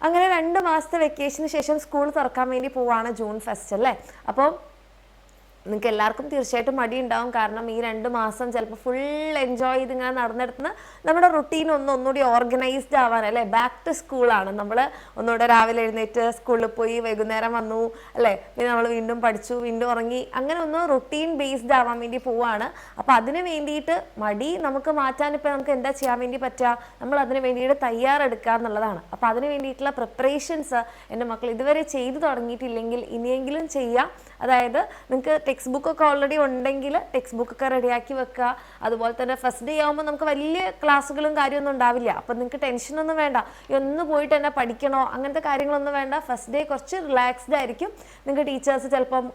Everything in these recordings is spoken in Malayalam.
അങ്ങനെ 2 മാസത്തെ വെക്കേഷന് ശേഷം സ്കൂൾ തുറക്കാൻ വേണ്ടി പോവാണ് ജൂൺ ഫസ്റ്റ് അല്ലേ. അപ്പോൾ നിങ്ങൾക്ക് എല്ലാവർക്കും തീർച്ചയായിട്ടും മടി ഉണ്ടാവും. കാരണം ഈ 2 മാസം ചിലപ്പോൾ ഫുൾ എൻജോയ് ചെയ്ത് ഇങ്ങനെ നടന്നെടുത്തുന്ന നമ്മുടെ റുട്ടീൻ ഒന്നുകൂടി ഓർഗനൈസ്ഡ് ആവാൻ അല്ലേ. ബാക്ക് ടു സ്കൂളാണ്. നമ്മൾ ഒന്നുകൂടെ രാവിലെ എഴുന്നേറ്റ് സ്കൂളിൽ പോയി വൈകുന്നേരം വന്നു അല്ലേ, പിന്നെ നമ്മൾ വീണ്ടും പഠിച്ചു വീണ്ടും ഉറങ്ങി, അങ്ങനെ ഒന്ന് റുട്ടീൻ ബേസ്ഡ് ആവാൻ വേണ്ടി പോവാണ്. അപ്പോൾ അതിന് വേണ്ടിയിട്ട് മടി നമുക്ക് മാറ്റാൻ ഇപ്പോൾ നമുക്ക് എന്താ ചെയ്യാൻ വേണ്ടി പറ്റുക, നമ്മൾ അതിന് വേണ്ടിയിട്ട് തയ്യാറെടുക്കുക എന്നുള്ളതാണ്. അപ്പോൾ അതിന് വേണ്ടിയിട്ടുള്ള പ്രിപ്പറേഷൻസ് എൻ്റെ മക്കൾ ഇതുവരെ ചെയ്തു തുടങ്ങിയിട്ടില്ലെങ്കിൽ ഇനിയെങ്കിലും ചെയ്യുക. അതായത് നിങ്ങൾക്ക് ടെക്സ്റ്റ് ബുക്കൊക്കെ ഓൾറെഡി ഉണ്ടെങ്കിൽ ടെക്സ്റ്റ് ബുക്കൊക്കെ റെഡിയാക്കി വെക്കുക. അതുപോലെ തന്നെ ഫസ്റ്റ് ഡേ ആകുമ്പോൾ നമുക്ക് വലിയ ക്ലാസ്സുകളും കാര്യമൊന്നും ഉണ്ടാവില്ല. അപ്പം നിങ്ങൾക്ക് ടെൻഷനൊന്നും വേണ്ട, ഒന്ന് പോയിട്ട് തന്നെ പഠിക്കണോ അങ്ങനത്തെ കാര്യങ്ങളൊന്നും വേണ്ട. ഫസ്റ്റ് ഡേ കുറച്ച് റിലാക്സ്ഡ് ആയിരിക്കും. നിങ്ങൾക്ക് ടീച്ചേഴ്സ് ചിലപ്പം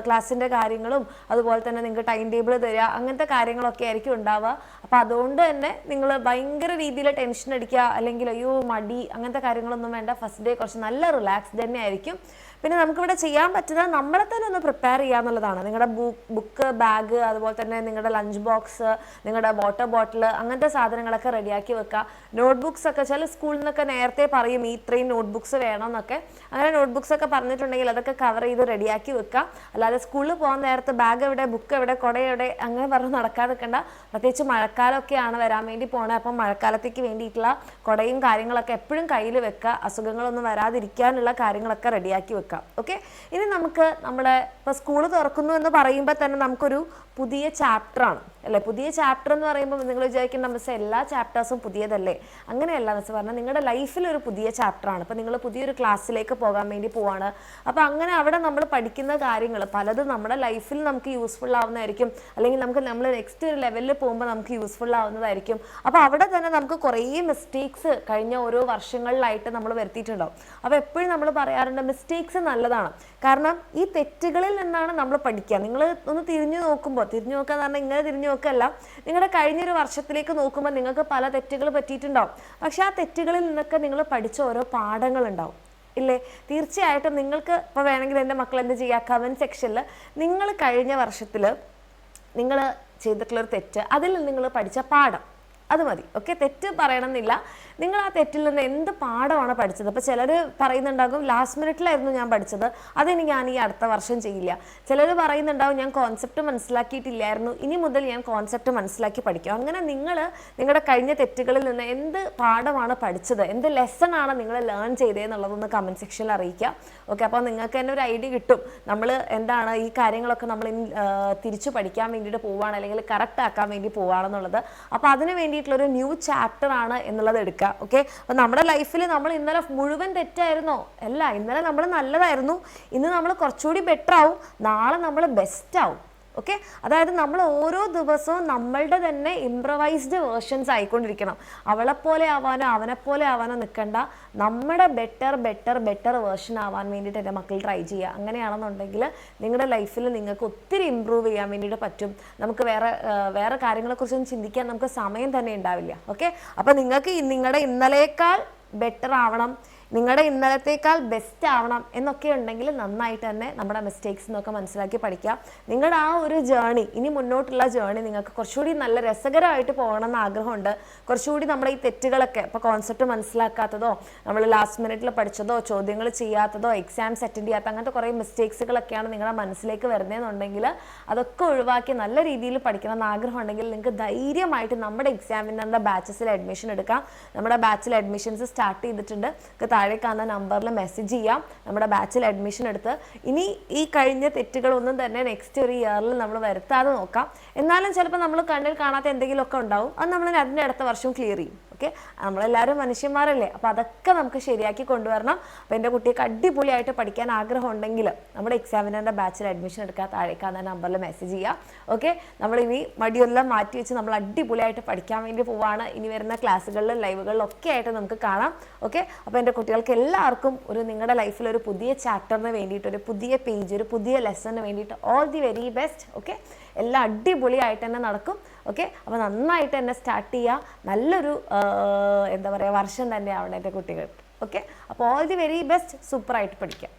ക്ലാസ്സിൻ്റെ കാര്യങ്ങളും അതുപോലെ തന്നെ നിങ്ങൾക്ക് ടൈം ടേബിൾ തരിക, അങ്ങനത്തെ കാര്യങ്ങളൊക്കെ ആയിരിക്കും ഉണ്ടാവുക. അപ്പോൾ അതുകൊണ്ട് തന്നെ നിങ്ങൾ ഭയങ്കര രീതിയിൽ ടെൻഷൻ അടിക്കുക അല്ലെങ്കിൽ അയ്യോ മടി അങ്ങനത്തെ കാര്യങ്ങളൊന്നും വേണ്ട. ഫസ്റ്റ് ഡേ കുറച്ച് നല്ല റിലാക്സ്ഡ് തന്നെ ആയിരിക്കും. പിന്നെ നമുക്കിവിടെ ചെയ്യാൻ പറ്റുന്നത് നമ്മളെ തന്നെ ഒന്ന് പ്രിപ്പയർ ചെയ്യുക എന്നുള്ളതാണ്. നിങ്ങളുടെ ബുക്ക്, ബാഗ്, അതുപോലെ തന്നെ നിങ്ങളുടെ ലഞ്ച് ബോക്സ്, നിങ്ങളുടെ വാട്ടർ ബോട്ടിൽ, അങ്ങനത്തെ സാധനങ്ങളൊക്കെ റെഡിയാക്കി വെക്കുക. നോട്ട്ബുക്സ് ഒക്കെ ചില സ്കൂളിൽ നിന്നൊക്കെ നേരത്തെ പറയും ഇത്രയും നോട്ട്ബുക്സ് വേണം എന്നൊക്കെ. അങ്ങനെ നോട്ട്ബുക്സ് ഒക്കെ പറഞ്ഞിട്ടുണ്ടെങ്കിൽ അതൊക്കെ കവർ ചെയ്ത് റെഡിയാക്കി വെക്കുക. അല്ലാതെ സ്കൂളിൽ പോകാൻ നേരത്ത് ബാഗ് എവിടെ, ബുക്ക് എവിടെ, കുട എവിടെ അങ്ങനെ പറഞ്ഞ് നടക്കാതെ നിൽക്കേണ്ട. പ്രത്യേകിച്ച് മഴക്കാലമൊക്കെയാണ് വരാൻ വേണ്ടി പോണത്. അപ്പം മഴക്കാലത്തേക്ക് വേണ്ടിയിട്ടുള്ള കുടയും കാര്യങ്ങളൊക്കെ എപ്പോഴും കയ്യിൽ വെക്കുക. അസുഖങ്ങളൊന്നും വരാതിരിക്കാനുള്ള കാര്യങ്ങളൊക്കെ റെഡിയാക്കി വെക്കുക. ഓക്കെ, ഇനി നമുക്ക് നമ്മുടെ ഇപ്പോൾ സ്കൂൾ തുറക്കുന്നു എന്ന് പറയുമ്പോൾ തന്നെ നമുക്കൊരു പുതിയ ചാപ്റ്ററാണ് അല്ലേ. പുതിയ ചാപ്റ്റർ എന്ന് പറയുമ്പോൾ നിങ്ങൾ വിചാരിക്കേണ്ട മിസ് എല്ലാ ചാപ്റ്റേഴ്സും പുതിയതല്ലേ. അങ്ങനെയല്ല മിസ് പറഞ്ഞാൽ നിങ്ങളുടെ ലൈഫിലൊരു പുതിയ ചാപ്റ്ററാണ്. ഇപ്പോൾ നിങ്ങൾ പുതിയൊരു ക്ലാസ്സിലേക്ക് പോകാൻ വേണ്ടി പോവാണ്. അപ്പോൾ അങ്ങനെ അവിടെ നമ്മൾ പഠിക്കുന്ന കാര്യങ്ങൾ പലതും നമ്മുടെ ലൈഫിൽ നമുക്ക് യൂസ്ഫുൾ ആവുന്നതായിരിക്കും, അല്ലെങ്കിൽ നമ്മൾ നെക്സ്റ്റ് ഒരു ലെവലിൽ പോകുമ്പോൾ നമുക്ക് യൂസ്ഫുൾ ആവുന്നതായിരിക്കും. അപ്പോൾ അവിടെ തന്നെ നമുക്ക് കുറേ മിസ്റ്റേക്സ് കഴിഞ്ഞ ഓരോ വർഷങ്ങളിലായിട്ട് നമ്മൾ വരുത്തിയിട്ടുണ്ടാവും. അപ്പോൾ എപ്പോഴും നമ്മൾ പറയാറുണ്ട് മിസ്റ്റേക്സ് നല്ലതാണ്. കാരണം ഈ തെറ്റുകളിൽ നിന്നാണ് നമ്മൾ പഠിക്കുക. നിങ്ങൾ ഒന്ന് തിരിഞ്ഞു നോക്കുമ്പോൾ, തിരിഞ്ഞു നോക്കുക എന്ന് പറഞ്ഞാൽ ഇങ്ങനെ തിരിഞ്ഞു നോക്കല്ല, നിങ്ങളുടെ കഴിഞ്ഞൊരു വർഷത്തിലേക്ക് നോക്കുമ്പോൾ നിങ്ങൾക്ക് പല തെറ്റുകൾ പറ്റിയിട്ടുണ്ടാവും. പക്ഷെ ആ തെറ്റുകളിൽ നിന്നൊക്കെ നിങ്ങൾ പഠിച്ച ഓരോ പാഠങ്ങളുണ്ടാവും ഇല്ലേ. തീർച്ചയായിട്ടും നിങ്ങൾക്ക് ഇപ്പോൾ വേണമെങ്കിൽ എൻ്റെ മക്കൾ എന്ത് ചെയ്യുക, കമൻറ്റ് സെക്ഷനിൽ നിങ്ങൾ കഴിഞ്ഞ വർഷത്തിൽ നിങ്ങൾ ചെയ്തിട്ടുള്ളൊരു തെറ്റ്, അതിൽ നിന്ന് നിങ്ങൾ പഠിച്ച പാഠം അത് മതി. ഓക്കെ, തെറ്റ് പറയണമെന്നില്ല. നിങ്ങൾ ആ തെറ്റിൽ നിന്ന് എന്ത് പാഠമാണ് പഠിച്ചത്. അപ്പോൾ ചിലർ പറയുന്നുണ്ടാകും ലാസ്റ്റ് മിനിറ്റിലായിരുന്നു ഞാൻ പഠിച്ചത്, അതിന് ഞാൻ ഈ അടുത്ത വർഷം ചെയ്യില്ല. ചിലർ പറയുന്നുണ്ടാകും ഞാൻ കോൺസെപ്റ്റ് മനസ്സിലാക്കിയിട്ടില്ലായിരുന്നു, ഇനി മുതൽ ഞാൻ കോൺസെപ്റ്റ് മനസ്സിലാക്കി പഠിക്കും. അങ്ങനെ നിങ്ങൾ നിങ്ങളുടെ കഴിഞ്ഞ തെറ്റുകളിൽ നിന്ന് എന്ത് പാഠമാണ് പഠിച്ചത്, എന്ത് ലെസൺ ആണ് നിങ്ങൾ ലേൺ ചെയ്തതെന്നുള്ളതൊന്ന് കമൻറ്റ് സെക്ഷനിൽ അറിയിക്കുക. ഓക്കെ, അപ്പോൾ നിങ്ങൾക്ക് തന്നെ ഒരു ഐഡിയ കിട്ടും നമ്മൾ എന്താണ് ഈ കാര്യങ്ങളൊക്കെ നമ്മൾ തിരിച്ചു പഠിക്കാൻ വേണ്ടിയിട്ട് പോവുകയാണ് അല്ലെങ്കിൽ കറക്റ്റ് ആക്കാൻ വേണ്ടി പോവുകയാണെന്നുള്ളത്. അപ്പോൾ അതിന് വേണ്ടിയിട്ടുള്ളൊരു ന്യൂ ചാപ്റ്റർ ആണ് എന്നുള്ളത് എടുക്കുക. ഓക്കെ, അപ്പോൾ നമ്മുടെ ലൈഫിൽ നമ്മൾ ഇന്നലെ മുഴുവൻ തെറ്റായിരുന്നോ? അല്ല, ഇന്നലെ നമ്മൾ നല്ലതായിരുന്നു, ഇന്ന് നമ്മൾ കുറച്ചുകൂടി ബെറ്റർ ആവും, നാളെ നമ്മൾ ബെസ്റ്റ് ആവും. ഓക്കെ, അതായത് നമ്മൾ ഓരോ ദിവസവും നമ്മളുടെ തന്നെ ഇംപ്രവൈസ്ഡ് വേർഷൻസ് ആയിക്കൊണ്ടിരിക്കണം. അവളെപ്പോലെ ആവാനോ അവനെപ്പോലെ ആവാനോ നിൽക്കണ്ട, നമ്മുടെ ബെറ്റർ വേർഷൻ ആവാൻ വേണ്ടിയിട്ട് എൻ്റെ മക്കൾ ട്രൈ ചെയ്യുക. അങ്ങനെയാണെന്നുണ്ടെങ്കിൽ നിങ്ങളുടെ ലൈഫിൽ നിങ്ങൾക്ക് ഒത്തിരി ഇമ്പ്രൂവ് ചെയ്യാൻ വേണ്ടിയിട്ട് പറ്റും. നമുക്ക് വേറെ കാര്യങ്ങളെക്കുറിച്ചൊന്നും ചിന്തിക്കാൻ നമുക്ക് സമയം തന്നെ ഉണ്ടാവില്ല. ഓക്കെ, അപ്പോൾ നിങ്ങൾക്ക് നിങ്ങളുടെ ഇന്നലേക്കാൾ ബെറ്റർ ആവണം, നിങ്ങളുടെ ഇന്നലത്തേക്കാൾ ബെസ്റ്റ് ആവണം എന്നൊക്കെ ഉണ്ടെങ്കിൽ നന്നായിട്ട് തന്നെ നമ്മുടെ മിസ്റ്റേക്സ് എന്നൊക്കെ മനസ്സിലാക്കി പഠിക്കുക. നിങ്ങളുടെ ആ ഒരു ജേണി, ഇനി മുന്നോട്ടുള്ള ജേണി നിങ്ങൾക്ക് കുറച്ചുകൂടി നല്ല രസകരമായിട്ട് പോകണം എന്ന് ആഗ്രഹമുണ്ട്. കുറച്ചുകൂടി നമ്മുടെ ഈ തെറ്റുകളൊക്കെ, ഇപ്പോൾ കോൺസെപ്റ്റ് മനസ്സിലാക്കാത്തതോ നമ്മൾ ലാസ്റ്റ് മിനിറ്റിൽ പഠിച്ചതോ ചോദ്യങ്ങൾ ചെയ്യാത്തതോ എക്സാംസ് അറ്റൻഡ് ചെയ്യാത്ത അങ്ങനത്തെ കുറേ മിസ്റ്റേക്സുകളൊക്കെയാണ് നിങ്ങളുടെ മനസ്സിലേക്ക് വരുന്നതെന്നുണ്ടെങ്കിൽ അതൊക്കെ ഒഴിവാക്കി നല്ല രീതിയിൽ പഠിക്കണം എന്ന് ആഗ്രഹം ഉണ്ടെങ്കിൽ നിങ്ങൾക്ക് ധൈര്യമായിട്ട് നമ്മുടെ എക്സാമിൻ്റെ ബാച്ചസിൽ അഡ്മിഷൻ എടുക്കാം. നമ്മുടെ ബാച്ചിൽ അഡ്മിഷൻസ് സ്റ്റാർട്ട് ചെയ്തിട്ടുണ്ട്. താഴെ കാണുന്ന നമ്പറിൽ മെസ്സേജ് ചെയ്യാം. നമ്മുടെ ബാച്ചിൽ അഡ്മിഷൻ എടുത്ത് ഇനി ഈ കഴിഞ്ഞ തെറ്റുകളൊന്നും തന്നെ നെക്സ്റ്റ് ഒരു ഇയറിൽ നമ്മൾ വരുത്താതെ നോക്കാം. എന്നാലും ചിലപ്പോൾ നമ്മൾ കണ്ണിൽ കാണാത്ത എന്തെങ്കിലുമൊക്കെ ഉണ്ടാവും, അത് നമ്മൾ അതിൻ്റെ അടുത്ത വർഷം ക്ലിയർ ചെയ്യും. ഓക്കെ, നമ്മളെല്ലാവരും മനുഷ്യന്മാരല്ലേ, അപ്പോൾ അതൊക്കെ നമുക്ക് ശരിയാക്കി കൊണ്ടുവരണം. അപ്പോൾ എൻ്റെ കുട്ടിക്ക് അടിപൊളിയായിട്ട് പഠിക്കാൻ ആഗ്രഹം ഉണ്ടെങ്കിൽ നമ്മുടെ എക്സാമിനറിൻ്റെ ബാച്ചിൽ അഡ്മിഷൻ എടുക്കാൻ താഴെ കാണുന്ന നമ്പറിൽ മെസ്സേജ് ചെയ്യാം. ഓക്കെ, നമ്മളിനി മടിയെല്ലാം മാറ്റി വെച്ച് നമ്മൾ അടിപൊളിയായിട്ട് പഠിക്കാൻ വേണ്ടി പോവാണ്. ഇനി വരുന്ന ക്ലാസ്സുകളിലും ലൈവുകളിലൊക്കെ ആയിട്ട് നമുക്ക് കാണാം. ഓക്കെ, അപ്പോൾ എൻ്റെ കുട്ടികൾക്ക് എല്ലാവർക്കും നിങ്ങളുടെ ലൈഫിൽ ഒരു പുതിയ ചാപ്റ്ററിന് വേണ്ടിയിട്ട്, ഒരു പുതിയ പേജ്, ഒരു പുതിയ ലെസണിന് വേണ്ടിയിട്ട് all the very best. Okay, എല്ലാം അടിപൊളിയായിട്ട് തന്നെ നടക്കും. ഓക്കെ, അപ്പോൾ നന്നായിട്ട് തന്നെ സ്റ്റാർട്ട് ചെയ്യുക. നല്ലൊരു എന്താ പറയുക വർഷം തന്നെ ആവണം എൻ്റെ കുട്ടികൾക്ക്. ഓക്കെ, അപ്പോൾ ഓൾ ദി വെരി ബെസ്റ്റ്. സൂപ്പറായിട്ട് പഠിക്കാം.